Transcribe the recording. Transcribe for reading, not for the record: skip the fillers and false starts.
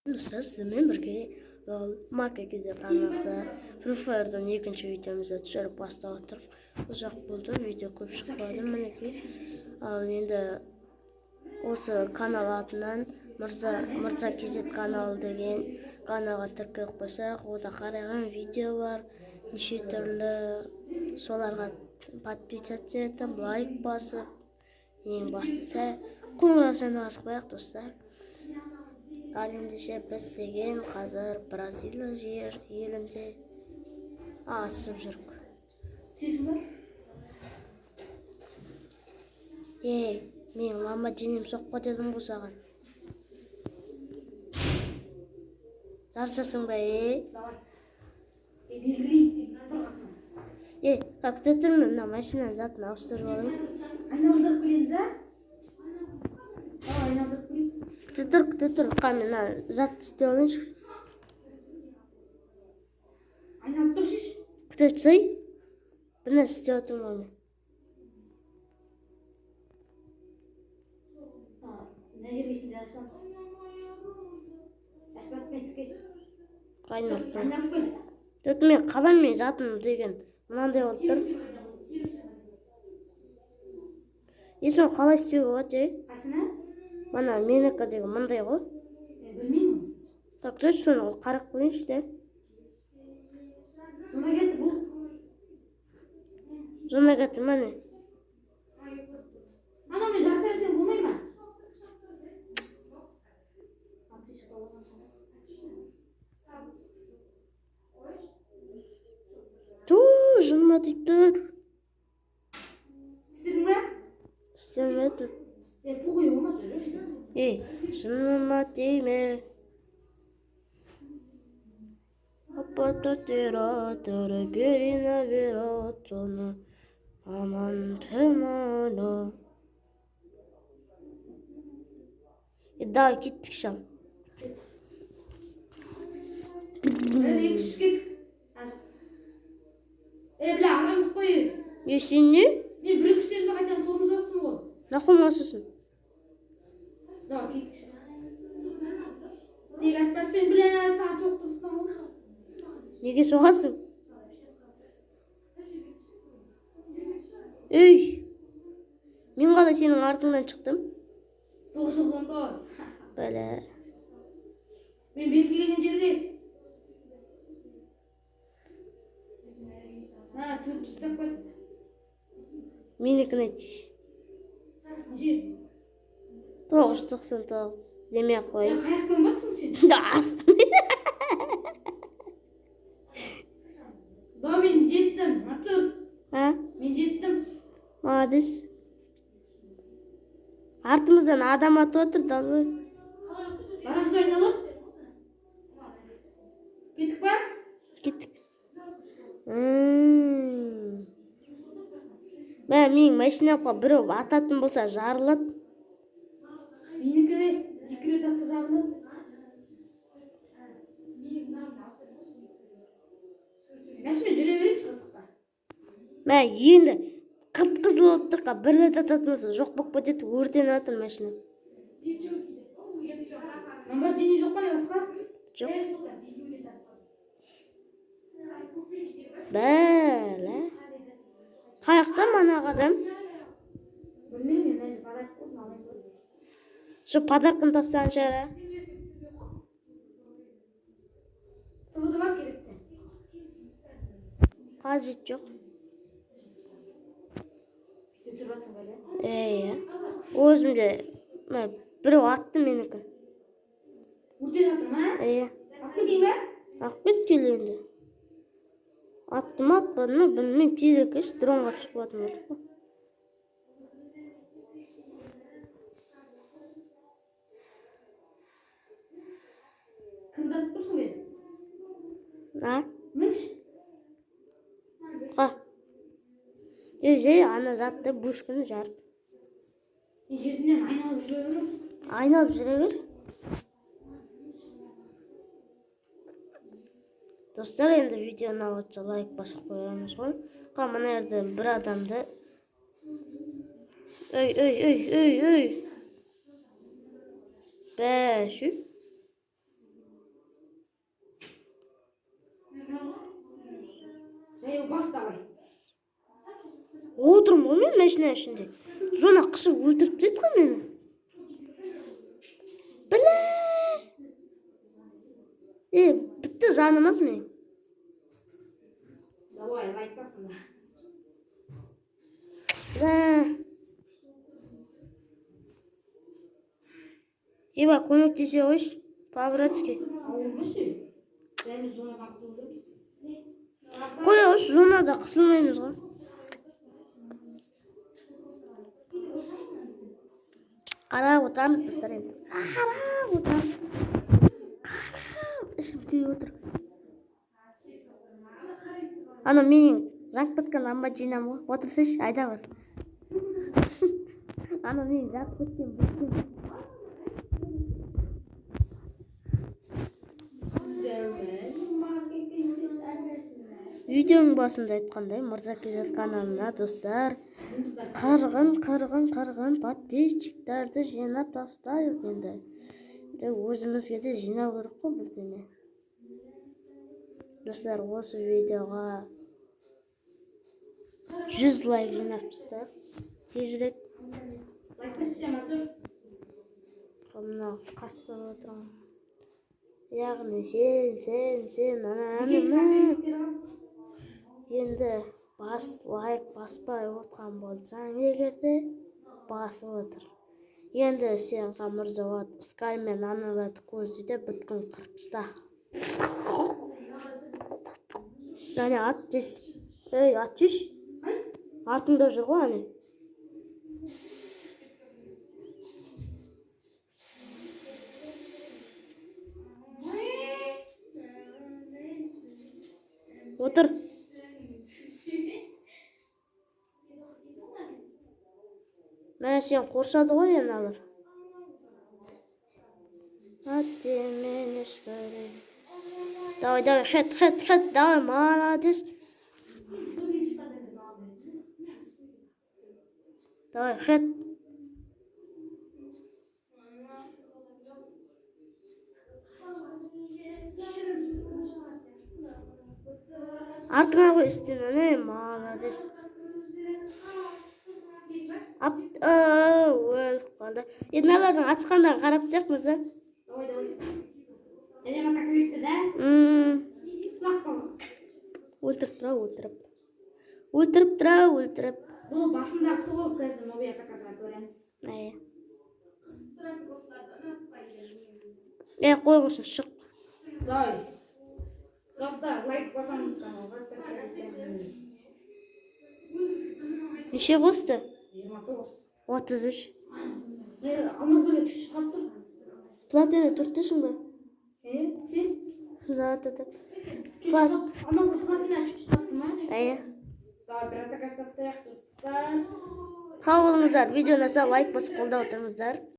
Dostlar sizinle birge Maka Gizli kanalda Free Fire'dan ikinci videomuza düşürüp bastı oturup uzak buldu. Video ko'p chiqmadi. Mineki endi o'sha kanal atidan Mirza Kizet kanalı degan kanalga tirkab qo'ysak, unda qaragan video var. Nechta turli so'larga подписаться etib, like bosib, eng bosita qo'ng'iroqchani bosib qo'yaq do'stlar. Al endişe biz degan hozir Braziliya yerinde asıb жүрік. Sizlar? Men mama jenim soqqa dedim bu sаған. Жарысасың ба, Давай. Белгілейін. Как ты тұрмын, мына машинаны затын ауыстырып алайын. Айналдырып келеміз, а? Давай, айналдырып келейін. Күте тұр. Мына зат істеп алайыншы. Айналып тұршыш. Күте тұрсай. Бір нәрсе істеп отырмын мен. Мына жерге şimdi жазамыз. Аспартмен тіке. Айналып тұр. Айналып кел. Төт мен қалам мен затым деген мынандай болып тұр. Сон қалай істеуге болады, Қайсына? Мана менікі деген мындай ғой. Білмеймін. Так, точно соны қарап көрейінші де. Жона кетті бұл. Жона кетті, міне. Анаумен жарыса берсең болмай ма? Жыныма тиіп тұр. Істедің ба? Істемеді. Пұғый олмады жүрші. Жыныма тиме. Апата тератыры берина вератыны. Аман тыманы. Давай кеттік шал. Екші кеттік. Бля, арамыз қойы. Сен не? Мен бір күштен бі қайтадан торымыз астым ғой. Нахуй масысың? Давай, кеттік. Тек аспартпен бля, саған тоқтығыстан ғой. Неге соғасың? Мен қалай сенің артыңдан шықтым? 999. Бәлі. Мен белгілеген жерде. 400 тап кетті. Менікін айтшы. 999. Демей қой. Қаяқпен батсың сен? Да, астым. Да, мен жеттім. Матур. Мен жеттім. Молодец. Артымыздан адам атып отыр, далбай. Барамыз айналып. Кеттік па? Кеттік. Менің машинамға біреу ататын болса жарылады. Менікі 2 рет атса жарылады. Мәшімен жүре берейінші қызықта. Енді қып-қызыл отырға бір рет ататын болса жоқ болып кетеді, өртеніп жатыр машинам. Ламборджини жоқ па не басқа? Жоқ. Бәлі. Қаяқта манағы адам? Білмеймін, мен әже подарок қойдым, алайын көрдім. Şu padarkın tastan şara. Sıvıdı var gerekse. Qazit yok. Götür batsın böyle. O'zimda birov atdi meniki. Urten attım ha? At keteyim ha? Aqib ketgil endi. Attimi atmadimi bilmayman, tezak ish dronga chiqib yotibdi. Kimdi atib tursin beni? Minch? Ana zatda bushkini jarib. Жерден айналып жүре берем. Айналып жүре бер. Достар, енді видеоны алғанша лайк басып қоямыз ғой. Мына жерде бір адамды Ой. Бәші. бас давай. Отырмын ғой мен машина ішінде. Зона қысып өлтіріп тастайды ғой мені. Бля! Бітті жанымыз мен. Давай, лайк басында. Еба, көмектесе қойшы. По-братски. Ауырмашы. Және зонадан құтылудамыз. Қойыңыз, зонада қысылмаймыз ғой. Қарап отырамыз, достар. Қарап отырамыз. Қарап, ішім күйіп отыр. Ана менің жанып кеткен ламборджиним ғой. Отырсайшы, айда бар. Ана менің жанып кеткен бүткім. Видеоның басында айтқандай, Мырза KZ каналына достар, қырғын подписчиктарды жинап тастайық енді. Өзімізге де жинау керек қой бірдеңе. Достар, осы видеоға 100 лайк жинапсыздар. Тезірек. Лайк басшы, матыр. Мына қастап отырмын. Яғни сен, ана. Енді лайк баспай отқан болсаң егерде басып отыр. Енді сен Мырза Скаймен аналарды көзді бүткін қырпыста. Және ат дес. Ат жеш. Артыңда жүр ғой әне. Отыр. Мен сен қоршады ғой енді алыр. Мен ешкірі. Давай, хэт, давай, молодец. Давай, хэт. Артыңа ғой істен, молодец. Өліп қалды. Мыналардың açқанда қарап тұсақ Мырза. Давай. Және атақ өйтті да? Сұлақ қала. Өлтіріп тұра. Бұл басындағы сұғыл көзді новия атаққа көреміз. Қойғысын, шық. Давай. Достар, лайк басамыз каналға. Неше қосты? 29. 33. Алмаз бөле түшіш қапсыр. Платина түрттішін бі? Сен? Заты. Алмаз бөле платина түшіш қапты ма? Давай, бір атақа саптырақ достар. Сау болыңыздар, видеоны лайк басып қолдап отырыңыздар.